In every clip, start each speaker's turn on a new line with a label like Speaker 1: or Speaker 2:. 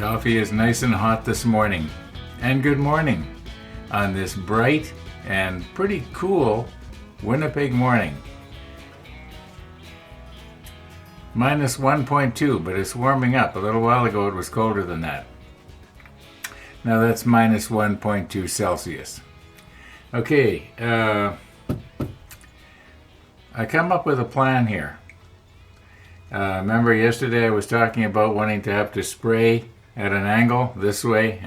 Speaker 1: Coffee is nice and hot this morning. And good morning on this bright and pretty cool Winnipeg morning. Minus 1.2, but it's warming up. A little while ago it was colder than that. Now that's minus 1.2 Celsius. Okay, I come up with a plan here. Remember yesterday I was talking about wanting to have to spray at an angle this way,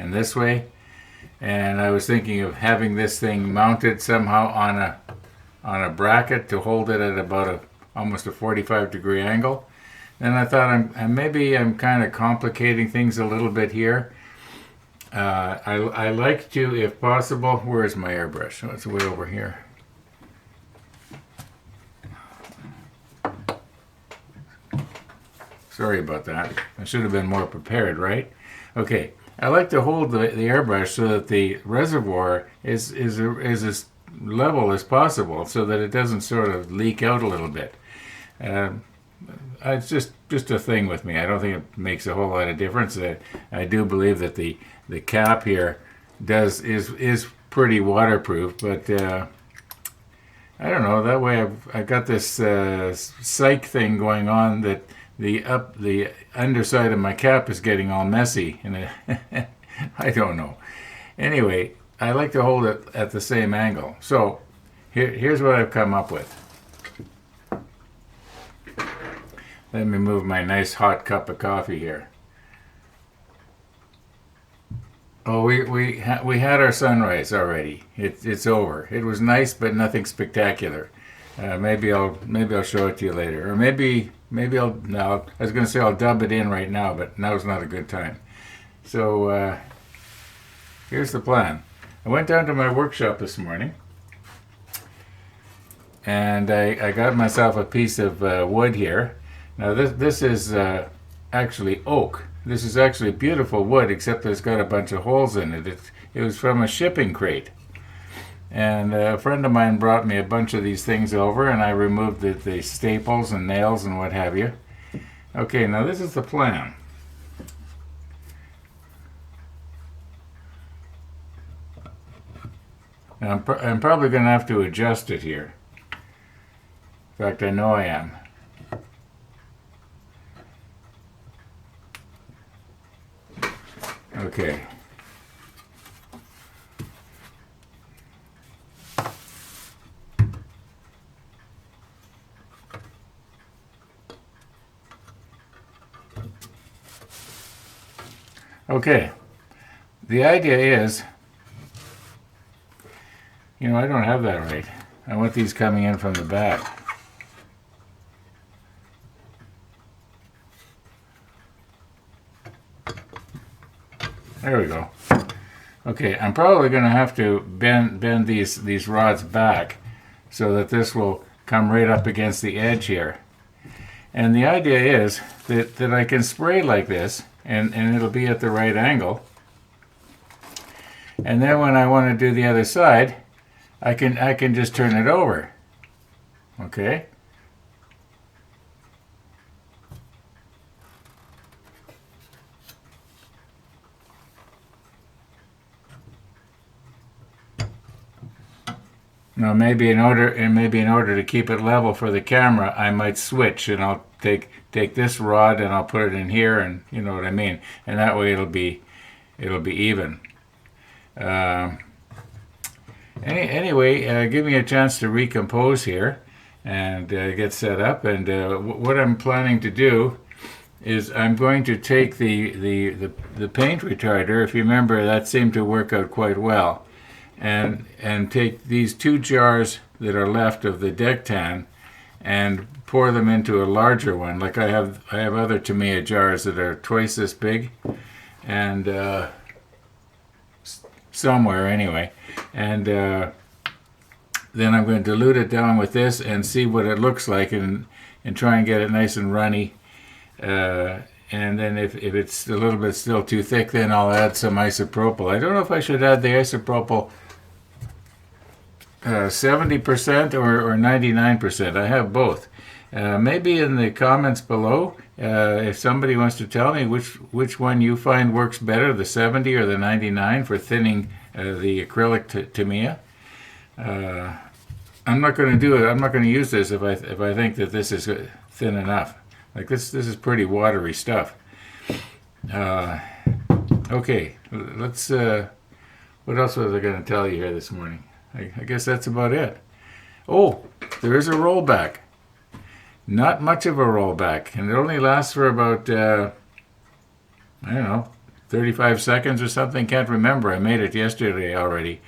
Speaker 1: and I was thinking of having this thing mounted somehow on a bracket to hold it at about almost a 45-degree angle. Then I thought maybe I'm kind of complicating things a little bit here. I like to, if possible, where's my airbrush? Oh, it's way over here. Sorry about that. I should have been more prepared, right? Okay, I like to hold the airbrush so that the reservoir is as level as possible, so that it doesn't sort of leak out a little bit. It's just a thing with me. I don't think it makes a whole lot of difference. I do believe that the cap here is pretty waterproof, but I don't know. That way I've got this psych thing going on that the underside of my cap is getting all messy, and I don't know. Anyway, I like to hold it at the same angle. So here's what I've come up with. Let me move my nice hot cup of coffee here. Oh, we had our sunrise already. It's over. It was nice, but nothing spectacular. Maybe I'll show it to you later, or maybe no. I was going to say I'll dub it in right now, but now's not a good time. So here's the plan. I went down to my workshop this morning, and I got myself a piece of wood here. Now this is actually oak. This is actually beautiful wood, except that it's got a bunch of holes in it. It was from a shipping crate. And a friend of mine brought me a bunch of these things over, and I removed the staples and nails and what have you. Okay, now this is the plan. Now I'm probably going to have to adjust it here. In fact, I know I am. Okay. Okay. The idea is, I don't have that right. I want these coming in from the back. There we go. Okay, I'm probably going to have to bend these rods back so that this will come right up against the edge here. And the idea is that I can spray like this, and it'll be at the right angle. And then when I want to do the other side, I can just turn it over. Okay? Now maybe in order to keep it level for the camera, I might switch, and I'll take this rod and I'll put it in here, and you know what I mean. And that way it'll be even. Anyway, give me a chance to recompose here and get set up. And what I'm planning to do is I'm going to take the paint retarder. If you remember, that seemed to work out quite well. And take these 2 jars that are left of the deck tan and pour them into a larger one. Like I have other Tamiya jars that are twice this big, and somewhere anyway. And then I'm going to dilute it down with this and see what it looks like, and try and get it nice and runny. And then if it's a little bit still too thick, then I'll add some isopropyl. I don't know if I should add the isopropyl 70% or 99%. I have both. Maybe in the comments below, if somebody wants to tell me which one you find works better, the 70 or the 99 for thinning the acrylic Tamiya. I'm not going to do it. I'm not going to use this if I think that this is thin enough. Like this is pretty watery stuff. Okay, let's. What else was I going to tell you here this morning? I guess that's about it. Oh, there is a rollback. Not much of a rollback, and it only lasts for about I don't know, 35 seconds or something. Can't remember. I made it yesterday already,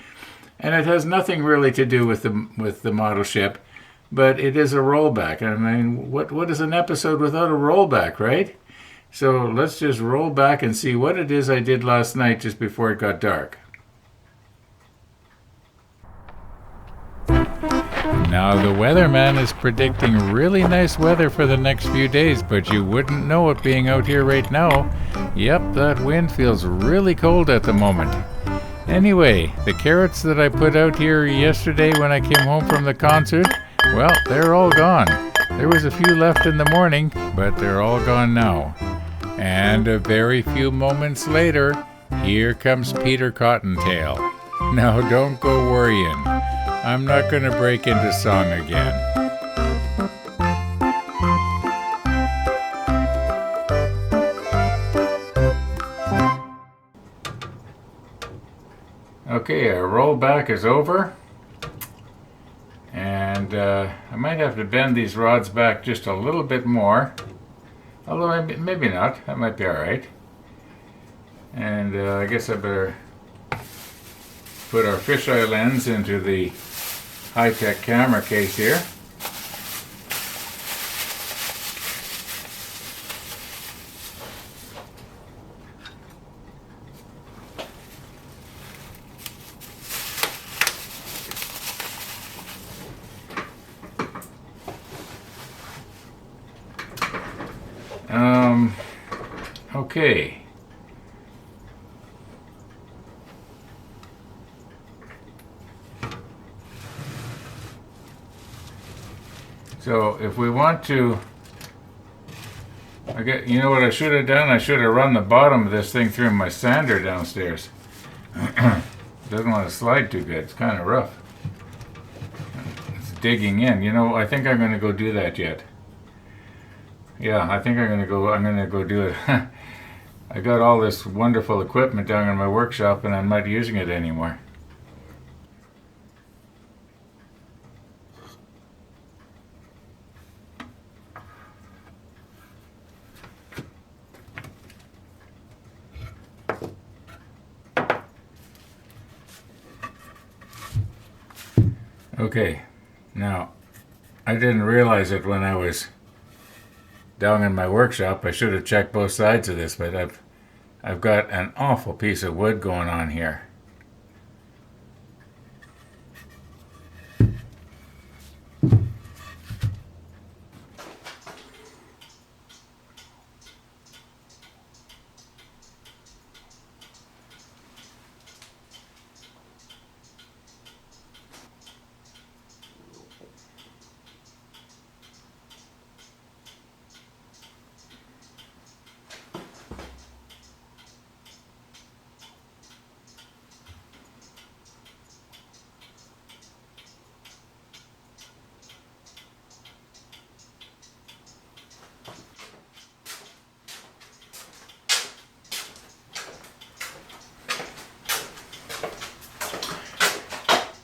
Speaker 1: and it has nothing really to do with the model ship, but it is a rollback. I mean, what is an episode without a rollback, right? So let's just roll back and see what it is I did last night just before it got dark. Now the weatherman is predicting really nice weather for the next few days, but you wouldn't know it being out here right now. Yep, that wind feels really cold at the moment. Anyway, the carrots that I put out here yesterday when I came home from the concert, well, they're all gone. There was a few left in the morning, but they're all gone now. And a very few moments later, here comes Peter Cottontail. Now don't go worrying. I'm not going to break into song again. Okay, our rollback is over. And I might have to bend these rods back just a little bit more. Although maybe not. That might be alright. And I guess I better put our fisheye lens into the high-tech camera case here. Okay. So if we want to, you know what I should have done? I should have run the bottom of this thing through my sander downstairs. Doesn't want to slide too good. It's kind of rough. It's digging in. You know, I think I'm going to go do that yet. Yeah, I think I'm going to go do it. I got all this wonderful equipment down in my workshop and I'm not using it anymore. Okay, now I didn't realize it when I was down in my workshop. I should have checked both sides of this, but I've got an awful piece of wood going on here.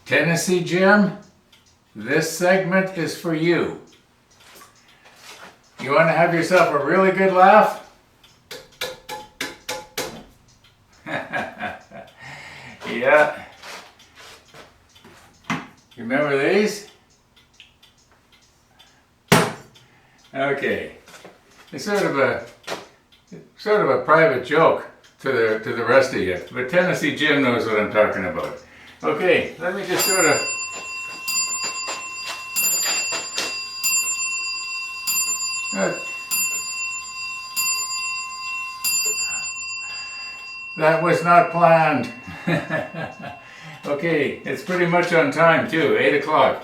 Speaker 1: Tennessee Jim, this segment is for you. You want to have yourself a really good laugh? Yeah. You remember these? Okay. It's sort of a private joke to the rest of you, but Tennessee Jim knows what I'm talking about. Okay, let me just sort of that was not planned. Okay, it's pretty much on time too, 8 o'clock.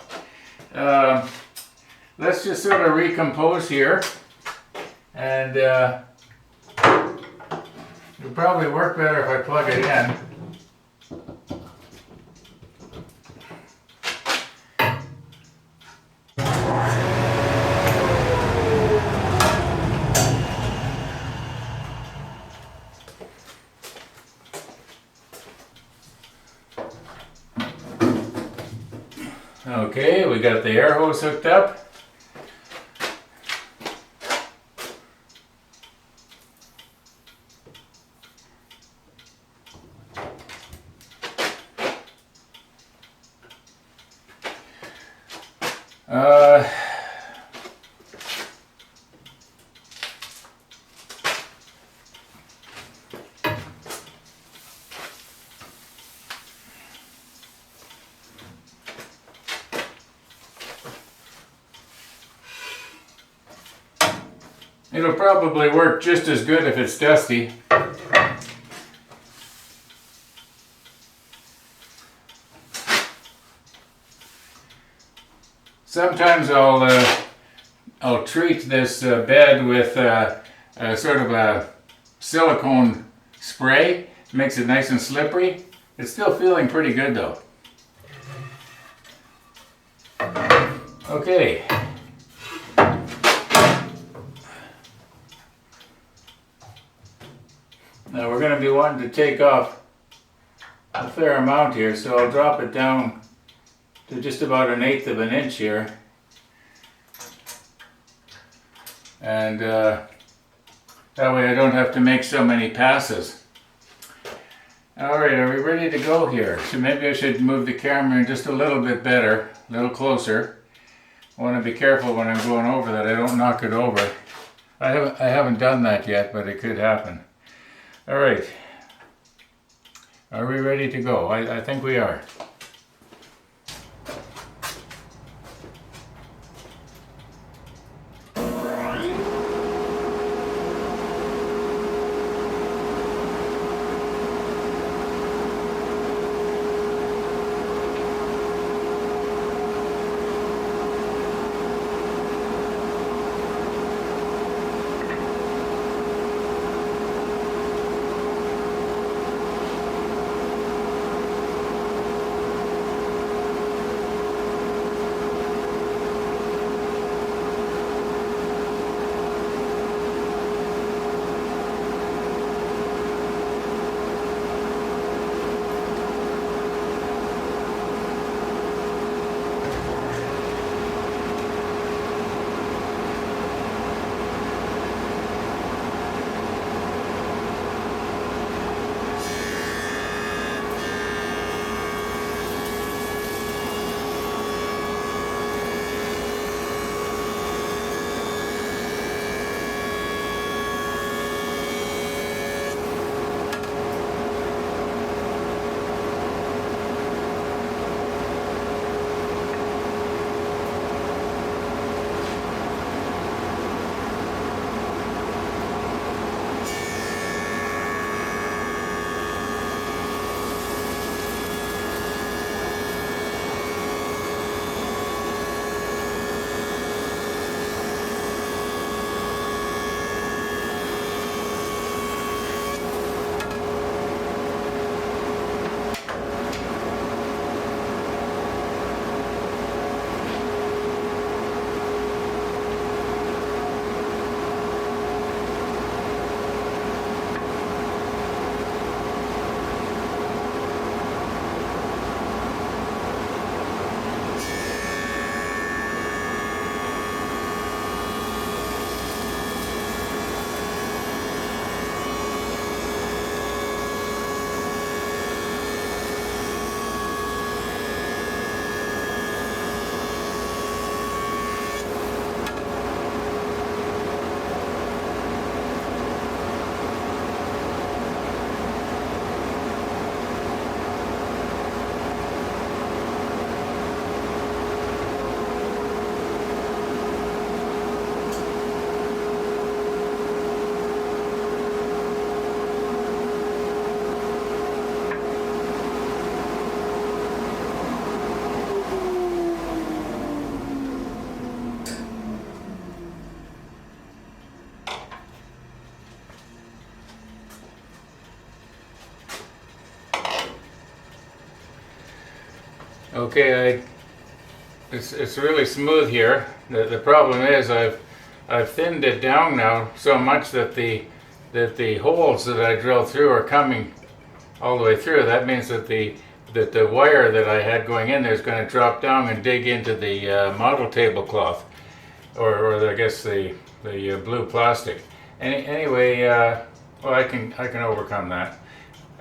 Speaker 1: Let's just sort of recompose here, and it'll probably work better if I plug it in. Okay, we got the air hose hooked up. It'll probably work just as good if it's dusty. Sometimes I'll treat this bed with sort of a silicone spray. Makes it nice and slippery. It's still feeling pretty good though. Okay. Now we're going to be wanting to take off a fair amount here, so I'll drop it down to just about 1/8 of an inch here. And that way I don't have to make so many passes. Alright, are we ready to go here? So maybe I should move the camera just a little bit better, a little closer. I want to be careful when I'm going over that I don't knock it over. I haven't done that yet, but it could happen. Alright, are we ready to go? I think we are. Okay, it's really smooth here. The problem is I've thinned it down now so much that the holes that I drilled through are coming all the way through. That means that the wire that I had going in there is going to drop down and dig into the model tablecloth, or I guess the blue plastic. Anyway, well, I can overcome that.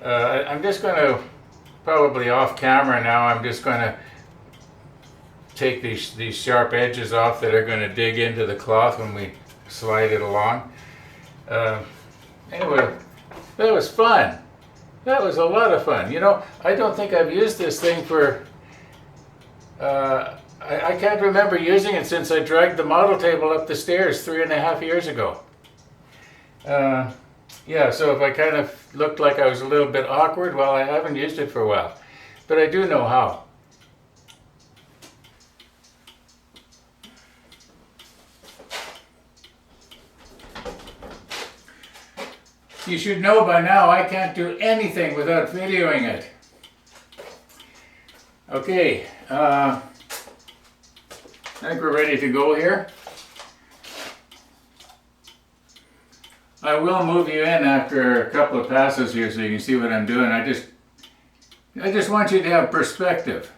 Speaker 1: I'm just going to, probably off camera now, I'm just going to take these sharp edges off that are going to dig into the cloth when we slide it along. Anyway, that was fun. That was a lot of fun. You know, I don't think I've used this thing for, I can't remember using it since I dragged the model table up the stairs 3.5 years ago. Yeah, so if I kind of looked like I was a little bit awkward, well, I haven't used it for a while. But I do know how. You should know by now I can't do anything without videoing it. Okay, I think we're ready to go here. I will move you in after a couple of passes here so you can see what I'm doing. I just want you to have perspective.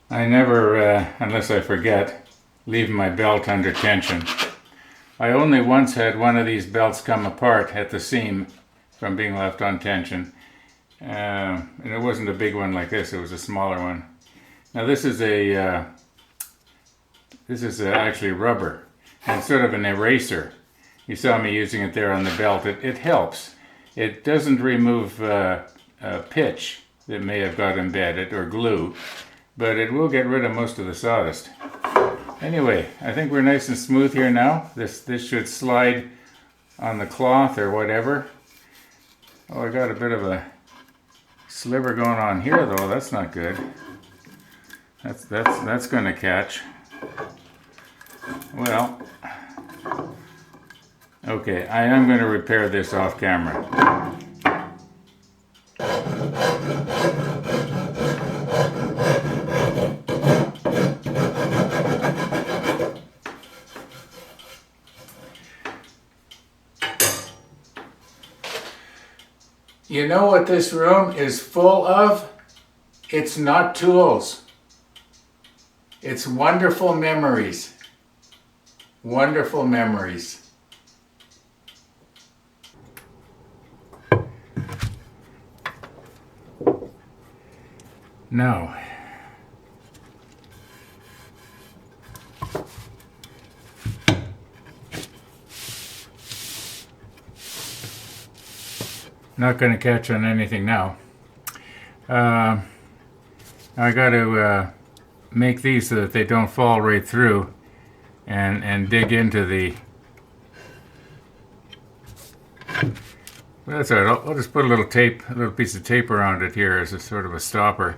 Speaker 1: I never, unless I forget, leave my belt under tension. I only once had one of these belts come apart at the seam from being left on tension. And it wasn't a big one like this, it was a smaller one. Now this is actually rubber, and it's sort of an eraser. You saw me using it there on the belt. It helps. It doesn't remove pitch that may have got embedded, or glue, but it will get rid of most of the sawdust. Anyway, I think we're nice and smooth here now. This should slide on the cloth or whatever. Oh, I got a bit of a sliver going on here though. That's not good. That's going to catch. Well, okay, I am going to repair this off camera. You know what this room is full of? It's not tools. It's wonderful memories. Wonderful memories. Now, not going to catch on anything now. I got to make these so that they don't fall right through and dig into the... Well, that's all right. I'll just put a little piece of tape around it here as a sort of a stopper.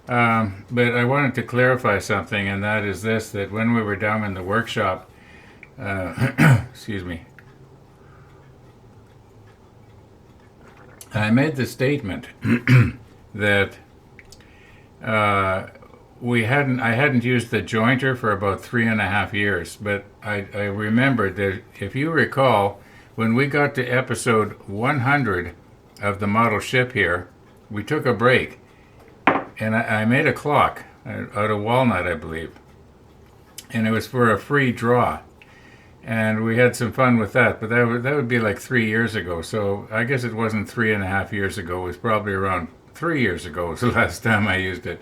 Speaker 1: But I wanted to clarify something, and that is this, that when we were down in the workshop, excuse me, I made the statement that I hadn't used the jointer for about 3.5 years, but I remembered that, if you recall, when we got to episode 100 of the model ship here, we took a break, and I made a clock out of walnut, I believe, and it was for a free draw, and we had some fun with that. But that would be like 3 years ago, so I guess it wasn't 3.5 years ago. It was probably around 3 years ago was the last time I used it.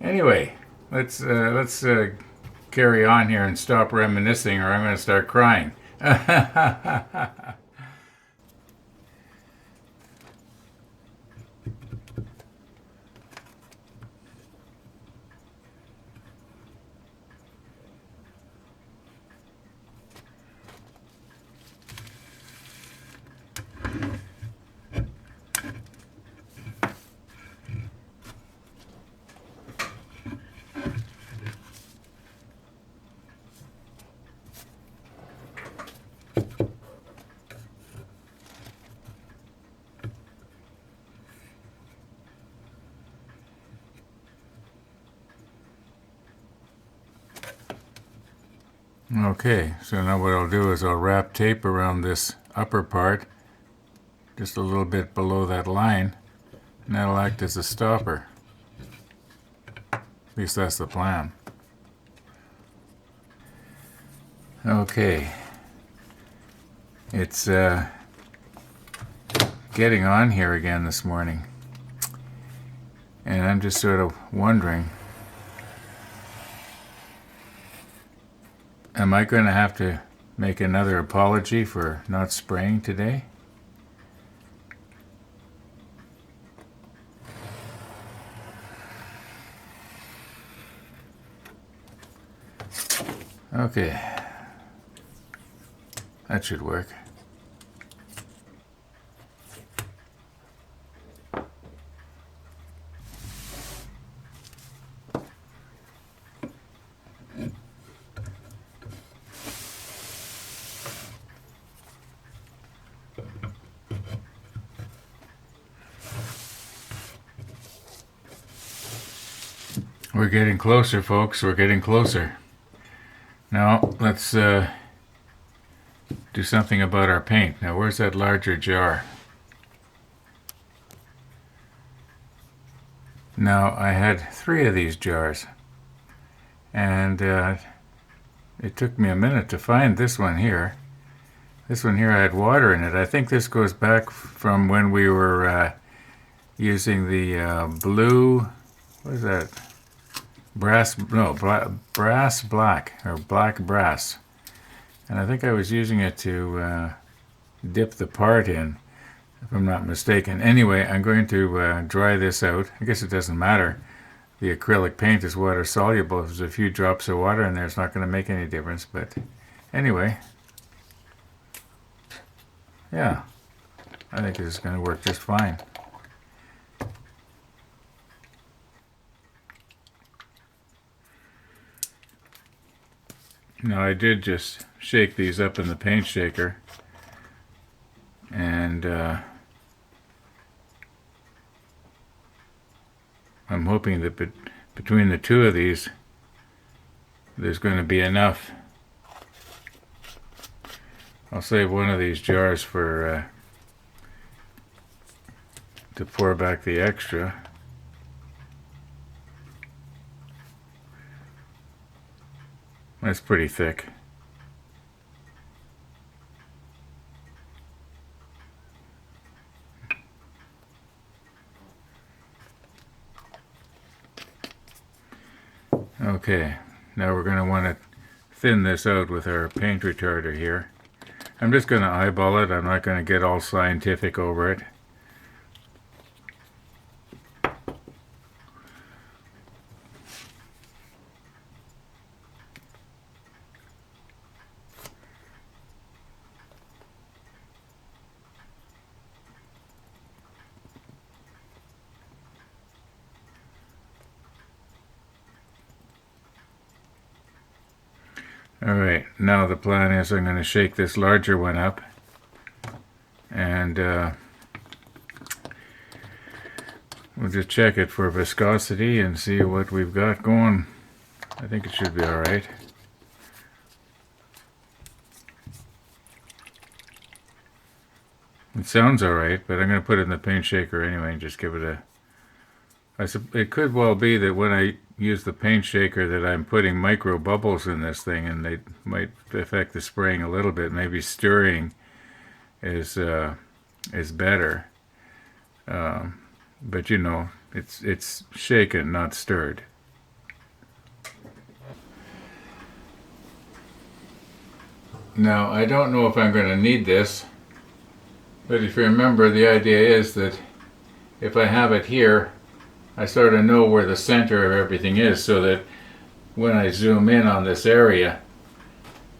Speaker 1: Anyway, let's carry on here and stop reminiscing, or I'm going to start crying. Okay, so now what I'll do is I'll wrap tape around this upper part, just a little bit below that line, and that'll act as a stopper. At least that's the plan. Okay, it's getting on here again this morning, and I'm just sort of wondering, am I going to have to make another apology for not spraying today? Okay, that should work. We're getting closer, folks. We're getting closer. Now, let's do something about our paint. Now, where's that larger jar? Now, I had 3 of these jars, and it took me a minute to find this one here. This one here had water in it. I think this goes back from when we were using the blue, what is that? Brass black, or black brass. And I think I was using it to dip the part in, if I'm not mistaken. Anyway, I'm going to dry this out. I guess it doesn't matter. The acrylic paint is water soluble. If there's a few drops of water in there, it's not going to make any difference. But anyway, yeah, I think this is going to work just fine. Now, I did just shake these up in the paint shaker, and I'm hoping that between the 2 of these, there's going to be enough. I'll save one of these jars for to pour back the extra. That's pretty thick. Okay, now we're going to want to thin this out with our paint retarder here. I'm just going to eyeball it. I'm not going to get all scientific over it. Alright, now the plan is I'm going to shake this larger one up and we'll just check it for viscosity and see what we've got going. I think it should be alright. It sounds alright, but I'm going to put it in the paint shaker anyway and just give it a... It could well be that when I use the paint shaker that I'm putting micro bubbles in this thing and they might affect the spraying a little bit. Maybe stirring is better. But you know, it's shaken, not stirred. Now, I don't know if I'm going to need this, but if you remember, the idea is that if I have it here, I sort of know where the center of everything is, so that when I zoom in on this area,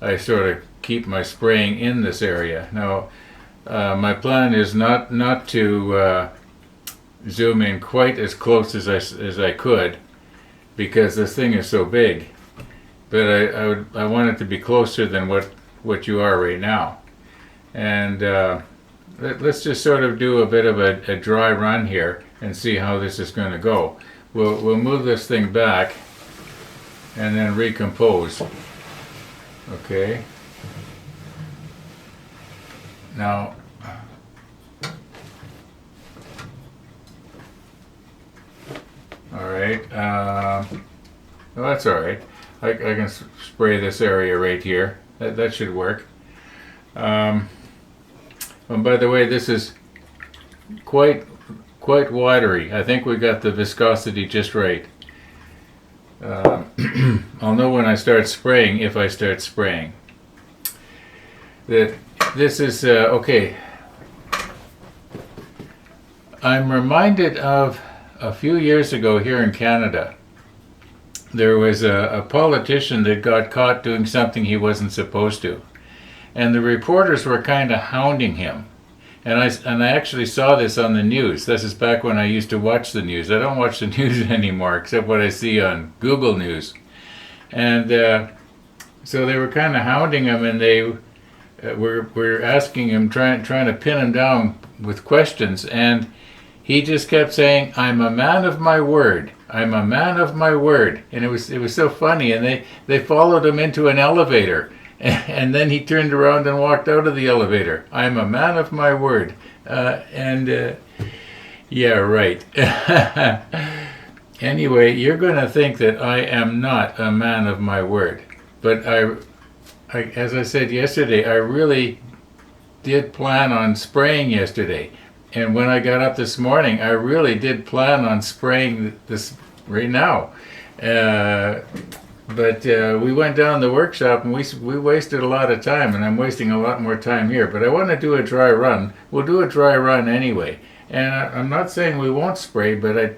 Speaker 1: I sort of keep my spraying in this area. Now, my plan is not to zoom in quite as close as I could, because this thing is so big. But I want it to be closer than what you are right now. And let's just sort of do a bit of a dry run here and see how this is going to go. We'll move this thing back and then recompose. Okay. Now, all right. Well, that's all right. I can spray this area right here. That should work. And by the way, this is quite watery. I think we got the viscosity just right. I'll know when I start spraying, if I start spraying. That this is okay. I'm reminded of a few years ago here in Canada. There was a politician that got caught doing something he wasn't supposed to, and the reporters were kind of hounding him. And I actually saw this on the news. This is back when I used to watch the news. I don't watch the news anymore, except what I see on Google News. And so they were kind of hounding him, and they were asking him, trying to pin him down with questions. And he just kept saying, "I'm a man of my word. I'm a man of my word." And it was so funny. And they followed him into an elevator. And then he turned around and walked out of the elevator. "I'm a man of my word." Yeah, right. Anyway, you're going to think that I am not a man of my word. But I, as I said yesterday, I really did plan on spraying yesterday. And when I got up this morning, I really did plan on spraying this right now. But we went down to the workshop and we wasted a lot of time, and I'm wasting a lot more time here. But I want to do a dry run. We'll do a dry run anyway. And I'm not saying we won't spray, but I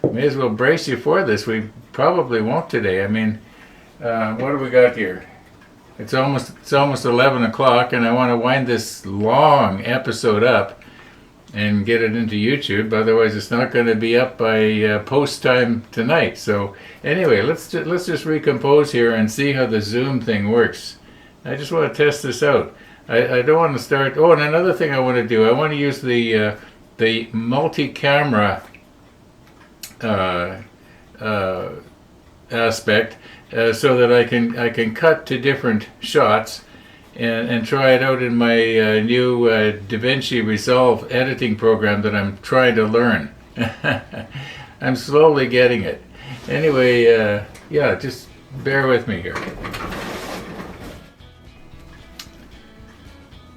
Speaker 1: may as well brace you for this. We probably won't today. I mean, what do we got here? It's almost 11 o'clock, and I want to wind this long episode up and get it into YouTube. Otherwise, it's not going to be up by post time tonight. So anyway, let's just recompose here and see how the zoom thing works. I just want to test this out. I don't want to start. Oh, and another thing I want to do. I want to use the multi-camera aspect so that I can cut to different shots and try it out in my new DaVinci Resolve editing program that I'm trying to learn. I'm slowly getting it. Anyway, yeah, just bear with me here.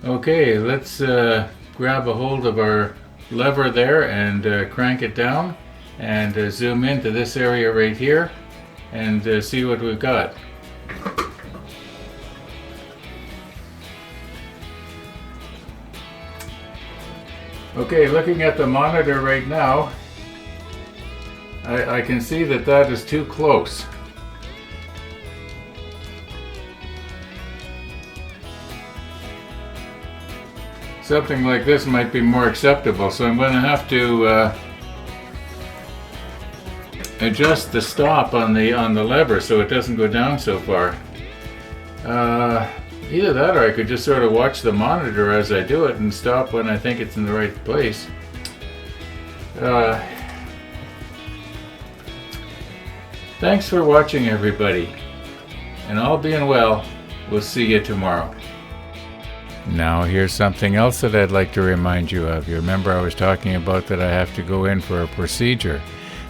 Speaker 1: Okay, let's grab a hold of our lever there and crank it down and zoom into this area right here and see what we've got. Okay, looking at the monitor right now, I can see that that is too close. Something like this might be more acceptable, so I'm going to have to adjust the stop on the lever so it doesn't go down so far. Either that or I could just sort of watch the monitor as I do it and stop when I think it's in the right place. Thanks for watching, everybody, and all being well, we'll see you tomorrow. Now here's something else that I'd like to remind you of. You remember I was talking about that I have to go in for a procedure.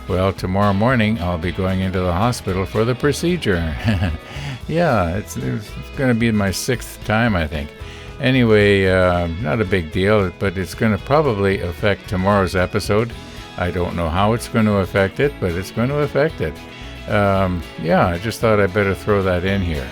Speaker 1: Well, tomorrow morning I'll be going into the hospital for the procedure. Yeah, it's going to be my 6th time, I think. Anyway, not a big deal, but it's going to probably affect tomorrow's episode. I don't know how it's going to affect it, but it's going to affect it. Yeah, I just thought I'd better throw that in here.